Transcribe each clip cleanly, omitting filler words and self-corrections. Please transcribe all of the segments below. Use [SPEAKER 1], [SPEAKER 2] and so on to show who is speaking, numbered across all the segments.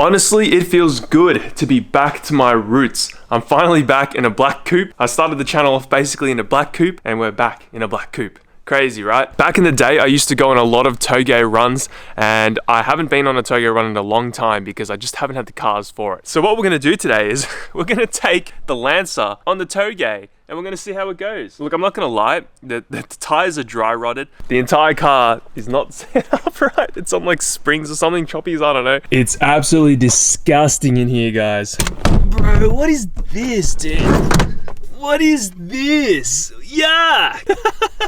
[SPEAKER 1] Honestly, it feels good to be back to my roots. I'm finally back in a black coupe. I started the channel off basically in a black coupe, and we're back in a black coupe. Crazy, right? Back in the day, I used to go on a lot of Toge runs, and I haven't been on a Toge run in a long time because I just haven't had the cars for it. So what we're gonna do today is we're gonna take the Lancer on the Toge, and we're gonna see how it goes. Look, I'm not gonna lie, the tires are dry rotted. The entire car is not set up right. It's on like springs or something, choppies, I don't know. It's absolutely disgusting in here, guys. Bro, what is this, dude? What is this? Yeah!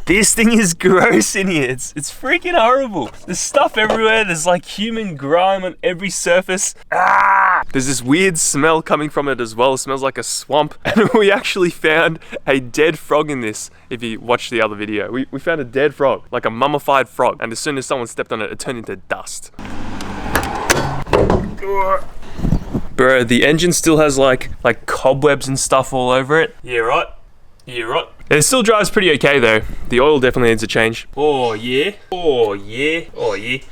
[SPEAKER 1] This thing is gross in here. It's freaking horrible. There's stuff everywhere. There's like human grime on every surface. Ah! There's this weird smell coming from it as well. It smells like a swamp. And we actually found a dead frog in this. If you watch the other video, we found a dead frog, like a mummified frog. And as soon as someone stepped on it, it turned into dust. Bro, the engine still has like cobwebs and stuff all over it. Yeah, right? Yeah, right? It still drives pretty okay though. The oil definitely needs a change. Oh yeah, oh yeah, oh yeah.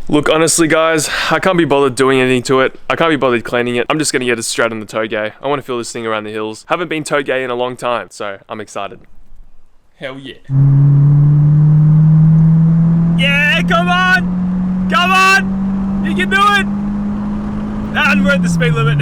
[SPEAKER 1] Look, honestly guys, I can't be bothered doing anything to it. I can't be bothered cleaning it. I'm just gonna get it straight on the Toge. I wanna feel this thing around the hills. Haven't been Toge in a long time, so I'm excited. Hell yeah. Yeah, come on! Come on! You can do it! And we're at the speed limit.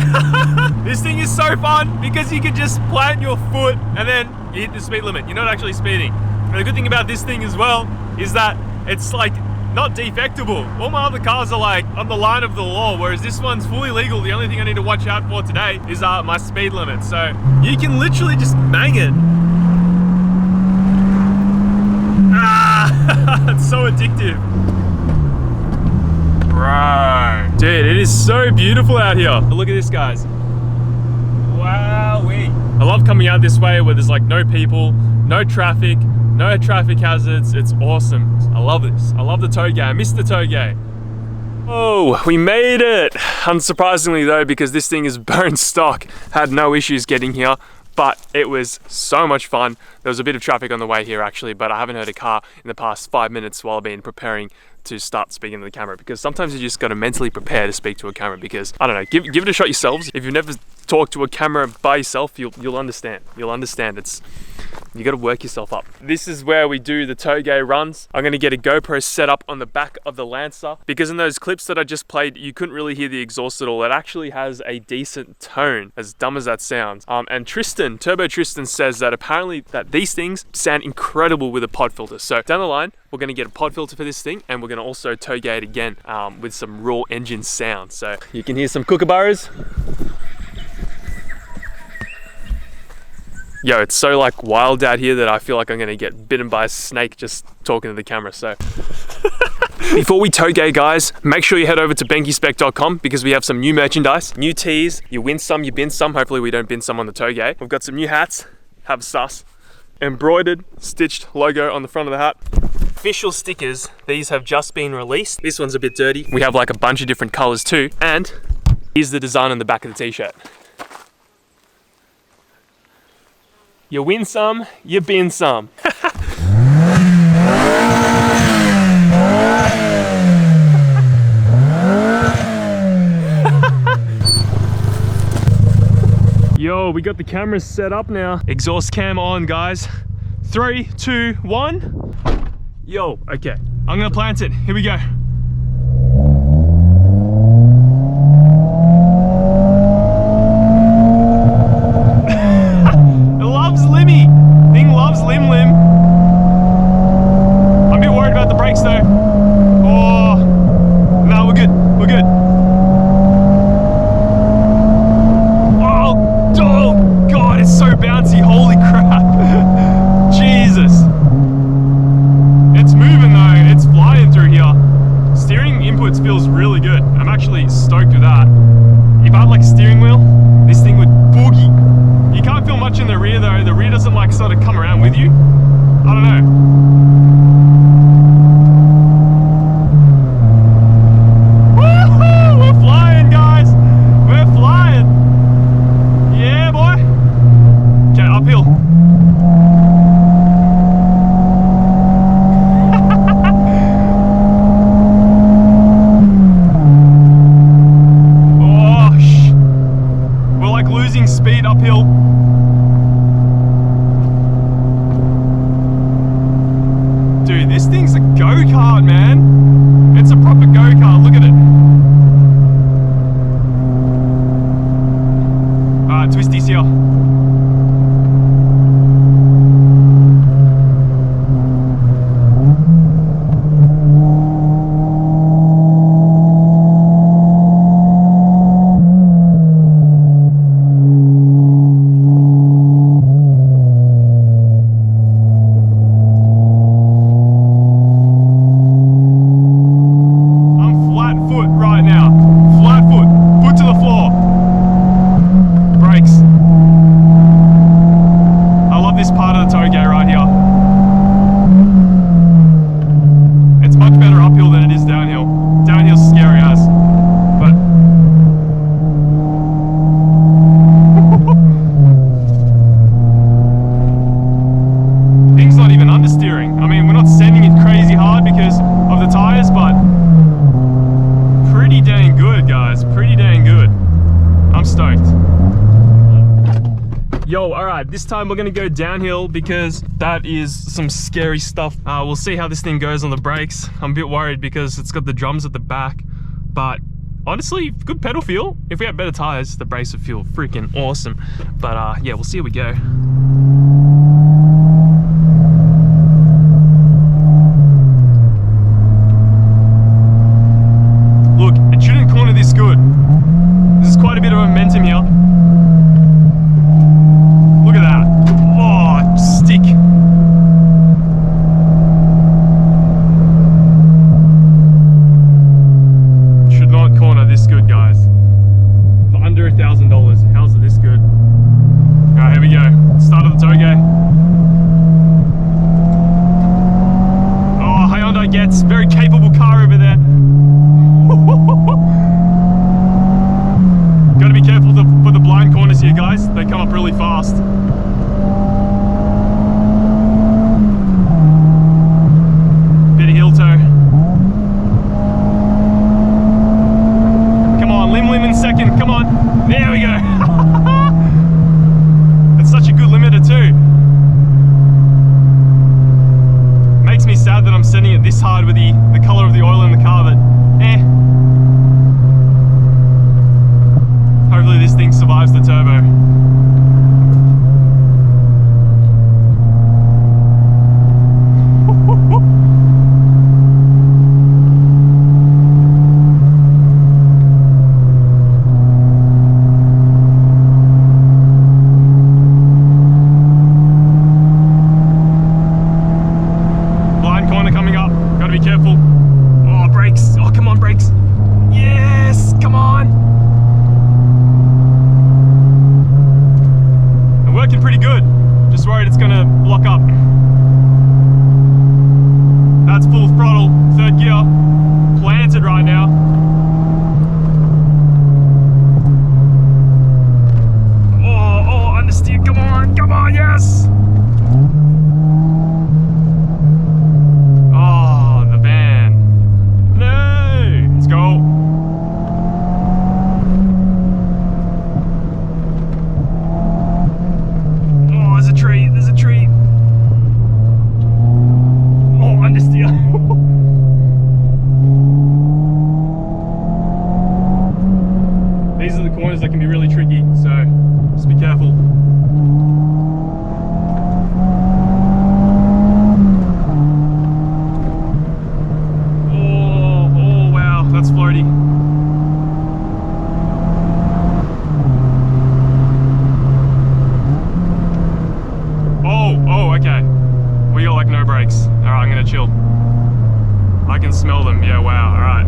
[SPEAKER 1] This thing is so fun because you can just plant your foot and then you hit the speed limit. You're not actually speeding. And the good thing about this thing as well is that it's like not defectable. All my other cars are like on the line of the law, whereas this one's fully legal. The only thing I need to watch out for today is my speed limit. So you can literally just bang it. Ah, it's so addictive. Bro. Dude, it is so beautiful out here. Look at this, guys. Wowee. I love coming out this way where there's like no people, no traffic hazards. It's awesome. I love this. I love the Toge. I miss the Toge. Oh, we made it. Unsurprisingly though, because this thing is bone stock. Had no issues getting here. But it was so much fun. There was a bit of traffic on the way here actually, but I haven't heard a car in the past 5 minutes while I've been preparing to start speaking to the camera, because sometimes you just got to mentally prepare to speak to a camera, because I don't know, give it a shot yourselves. If you've never talked to a camera by yourself, you'll understand. You'll understand. You got to work yourself up. This is where we do the Toge runs. I'm going to get a GoPro set up on the back of the Lancer, because in those clips that I just played, you couldn't really hear the exhaust at all. It actually has a decent tone, as dumb as that sounds. And Turbo Tristan says that apparently that these things sound incredible with a pod filter. So down the line, we're going to get a pod filter for this thing, and we're going to also Toge it again with some raw engine sound. So you can hear some kookaburras. Yo, it's so like wild out here that I feel like I'm gonna get bitten by a snake just talking to the camera, so. Before we Toge, guys, make sure you head over to benkispec.com because we have some new merchandise, new tees. You win some, you bin some. Hopefully we don't bin some on the Toge. We've got some new hats, have a sus. Embroidered, stitched logo on the front of the hat. Official stickers, these have just been released. This one's a bit dirty. We have like a bunch of different colors too. And here's the design on the back of the t-shirt. You win some, you bin some. Yo, we got the cameras set up now. Exhaust cam on, guys. 3, 2, 1. Yo, okay. I'm gonna plant it. Here we go. Feels really good. I'm actually stoked with that. If I had like a steering wheel, this thing would boogie. You can't feel much in the rear though. The rear doesn't like sort of come around with you. I don't know. Woohoo! We're flying, guys. We're flying. Yeah, boy. Okay, uphill. Flat foot. Foot to the floor. Brakes. I love this part of the Toge right here. It's much better uphill than it is downhill. Downhill's scary as. But thing's not even understeering. I mean, we're not sending it crazy hard because of the tires, but pretty dang good, guys. Pretty dang good. I'm stoked. Yo, alright, this time we're gonna go downhill because that is some scary stuff. We'll see how this thing goes on the brakes. I'm a bit worried because it's got the drums at the back, but honestly, good pedal feel. If we had better tires, the brakes would feel freaking awesome. But yeah, we'll see how we go. Look, it shouldn't corner this good. There's quite a bit of momentum here. Look at that. Oh, stick. Should not corner this good, guys. For under $1,000, how's it this good? Alright, here we go. Start of the Toge. Oh, Hyundai gets very capable car over there. Gotta be careful for the blind corners here, guys. They come up really fast. Bit of heel toe. Come on, limb in second. Come on. There we go. It's such a good limiter too. Makes me sad that I'm sending it this hard with the color of the oil in the car, but hopefully this thing survives the turbo. Blind corner coming up, gotta be careful. Oh, brakes, oh come on brakes. Yes, come on. Working pretty good. Just worried it's gonna lock up. That's full throttle, third gear, planted right now. Oh, understeer, come on, yes! Oh, the van. No! Let's go. There's a tree. Oh, understeer. These are the corners that can be really tricky, so just be careful. Oh wow, that's floaty. Oh, okay. We got like no brakes. Alright, I'm gonna chill. I can smell them. Yeah, wow. Alright.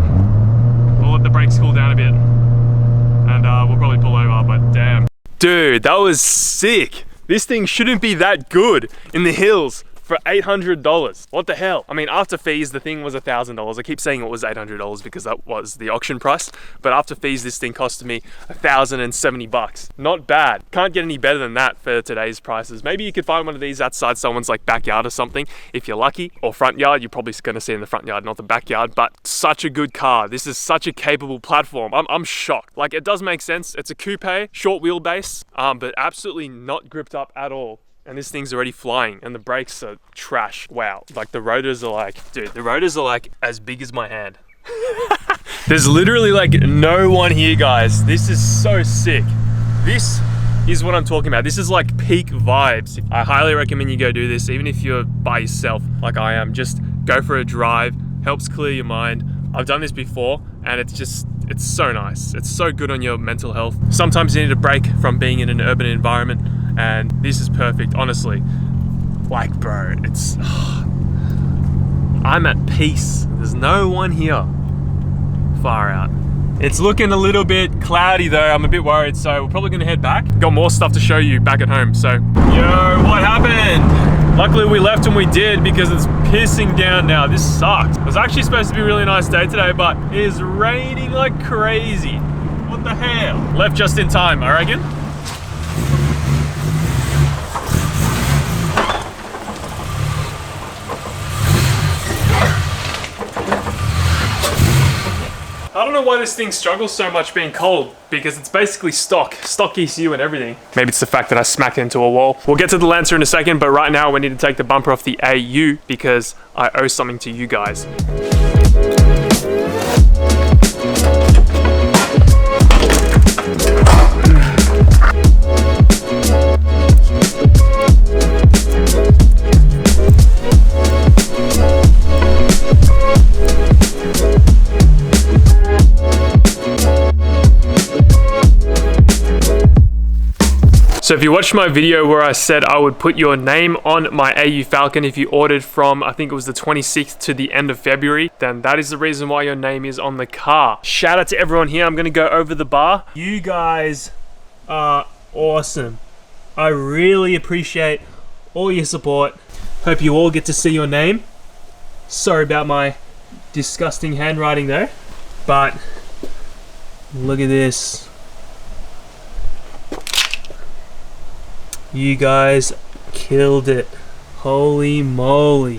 [SPEAKER 1] We'll let the brakes cool down a bit. And we'll probably pull over, but damn. Dude, that was sick. This thing shouldn't be that good in the hills for $800. What the hell? I mean, after fees, the thing was $1,000. I keep saying it was $800 because that was the auction price. But after fees, this thing costed me $1,070. Not bad. Can't get any better than that for today's prices. Maybe you could find one of these outside someone's like backyard or something, if you're lucky. Or front yard. You're probably gonna see in the front yard, not the backyard. But such a good car. This is such a capable platform. I'm shocked. Like, it does make sense. It's a coupe, short wheelbase, but absolutely not gripped up at all. And this thing's already flying and the brakes are trash. Wow. Like the rotors are like, dude, the rotors are like as big as my hand. There's literally like no one here, guys. This is so sick. This is what I'm talking about. This is like peak vibes. I highly recommend you go do this, even if you're by yourself like I am. Just go for a drive, helps clear your mind. I've done this before and it's so nice. It's so good on your mental health. Sometimes you need a break from being in an urban environment, and this is perfect, honestly. Like, bro, it's... I'm at peace. There's no one here. Far out. It's looking a little bit cloudy though. I'm a bit worried, so we're probably gonna head back. Got more stuff to show you back at home, so. Yo, what happened? Luckily we left when we did because it's pissing down now. This sucks. It was actually supposed to be a really nice day today, but it is raining like crazy. What the hell? Left just in time, I reckon. I don't know why this thing struggles so much being cold, because it's basically stock ECU and everything. Maybe it's the fact that I smacked into a wall. We'll get to the Lancer in a second, but right now we need to take the bumper off the AU because I owe something to you guys. So if you watched my video where I said I would put your name on my AU Falcon if you ordered from, I think it was the 26th to the end of February, then that is the reason why your name is on the car. Shout out to everyone here. I'm gonna go over the bar. You guys are awesome. I really appreciate all your support. Hope you all get to see your name. Sorry about my disgusting handwriting though, but look at this. You guys killed it. Holy moly.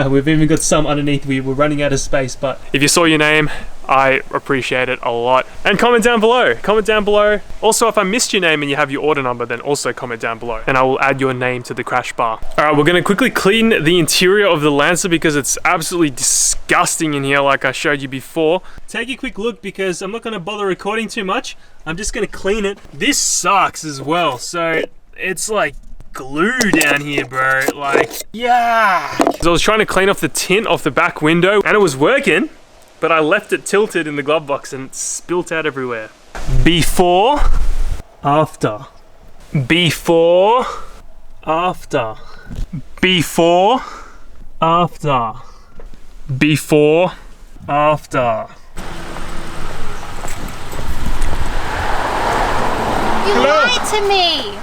[SPEAKER 1] We've even got some underneath. We're running out of space, but if you saw your name, I appreciate it a lot. And comment down below. Comment down below. Also, if I missed your name and you have your order number, then also comment down below and I will add your name to the crash bar. All right, we're gonna quickly clean the interior of the Lancer because it's absolutely disgusting in here like I showed you before. Take a quick look because I'm not gonna bother recording too much. I'm just gonna clean it. This sucks as well. So it's like glue down here, bro. Like, yeah. So I was trying to clean off the tint off the back window and it was working, but I left it tilted in the glove box and it spilt out everywhere. Before, after. Before, after. Before, after. Before, after.
[SPEAKER 2] You lied to me!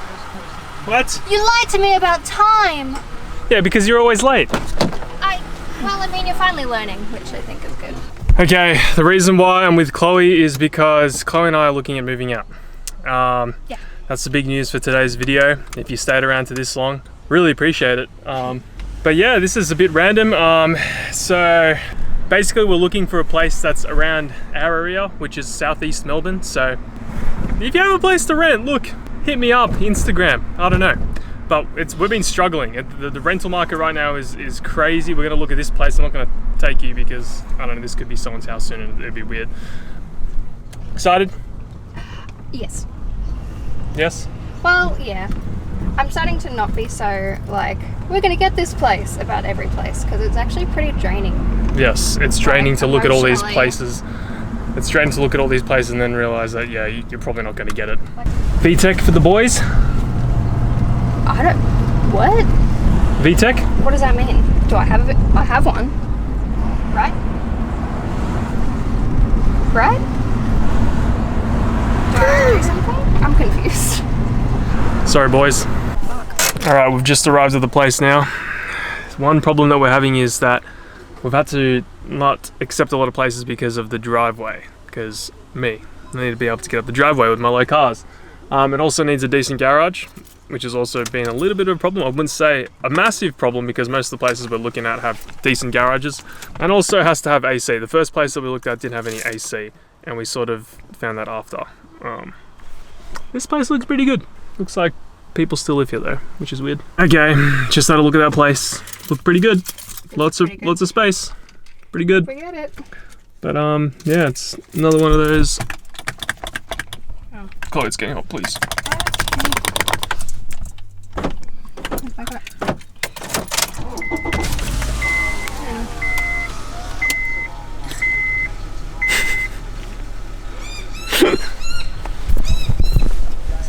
[SPEAKER 1] What?
[SPEAKER 2] You lied to me about time!
[SPEAKER 1] Yeah, because you're always late.
[SPEAKER 2] Well, I mean, you're finally learning, which I think is good.
[SPEAKER 1] Okay, the reason why I'm with Chloe is because Chloe and I are looking at moving out.
[SPEAKER 2] Yeah.
[SPEAKER 1] That's the big news for today's video. If you stayed around to this long, really appreciate it. But yeah, this is a bit random. So basically we're looking for a place that's around our area, which is southeast Melbourne. So if you have a place to rent, look, hit me up, Instagram, I don't know. But we've been struggling. The rental market right now is crazy. We're gonna look at this place. I'm not gonna take you because, I don't know, this could be someone's house soon and it'd be weird. Excited?
[SPEAKER 2] Yes.
[SPEAKER 1] Yes?
[SPEAKER 2] Well, yeah. I'm starting to not be so, like, we're gonna get this place about every place, because it's actually pretty draining.
[SPEAKER 1] Yes, it's draining to look at all these
[SPEAKER 2] emotionally.
[SPEAKER 1] places. It's draining to look at all these places and then realize that, yeah, you're probably not gonna get it. VTech for the boys?
[SPEAKER 2] I don't... What?
[SPEAKER 1] VTech?
[SPEAKER 2] What does that mean? Do I have it? I have one. Right? Right? Do I have to do something? I'm confused.
[SPEAKER 1] Sorry, boys. All right, we've just arrived at the place now. One problem that we're having is that we've had to not accept a lot of places because of the driveway. Because I need to be able to get up the driveway with my low cars. It also needs a decent garage, which has also been a little bit of a problem. I wouldn't say a massive problem because most of the places we're looking at have decent garages, and also has to have AC. The first place that we looked at didn't have any AC, and we sort of found that after. This place looks pretty good. Looks like people still live here though, which is weird. Okay, just had a look at that place. Looked pretty good. Lots of space. Pretty good.
[SPEAKER 2] Forget it.
[SPEAKER 1] But yeah, it's another one of those. Oh. Chloe, it's getting hot, please.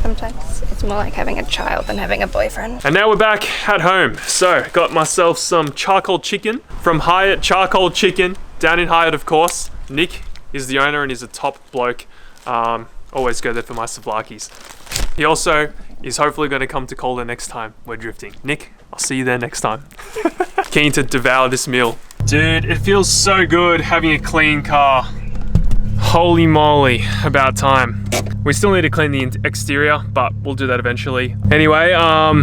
[SPEAKER 2] Sometimes it's more like having a child than having a boyfriend.
[SPEAKER 1] And now we're back at home. So, got myself some charcoal chicken from Hyatt. Charcoal chicken, down in Hyatt, of course. Nick He's the owner and he's a top bloke. Always go there for my souvlaki's. He also is hopefully going to come to Calder next time we're drifting. Nick, I'll see you there next time. Keen to devour this meal. Dude, it feels so good having a clean car. Holy moly, about time. We still need to clean the exterior, but we'll do that eventually. Anyway,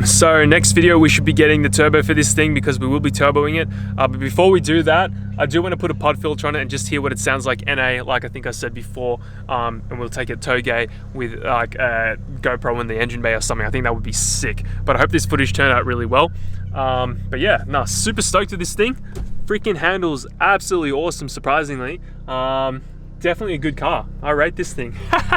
[SPEAKER 1] so next video we should be getting the turbo for this thing because we will be turboing it. But before we do that, I do want to put a pod filter on it and just hear what it sounds like NA, like I think I said before. And we'll take it Toge with like a GoPro in the engine bay or something. I think that would be sick. But I hope this footage turned out really well. But yeah, nah, super stoked with this thing. Freaking handles absolutely awesome, surprisingly. Definitely a good car. I rate this thing.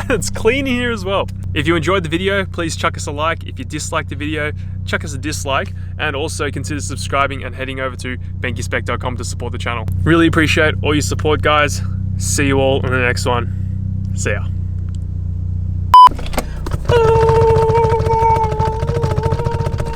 [SPEAKER 1] It's clean in here as well. If you enjoyed the video, please chuck us a like. If you disliked the video, chuck us a dislike. And also consider subscribing and heading over to benkyspec.com to support the channel. Really appreciate all your support, guys. See you all in the next one. See ya.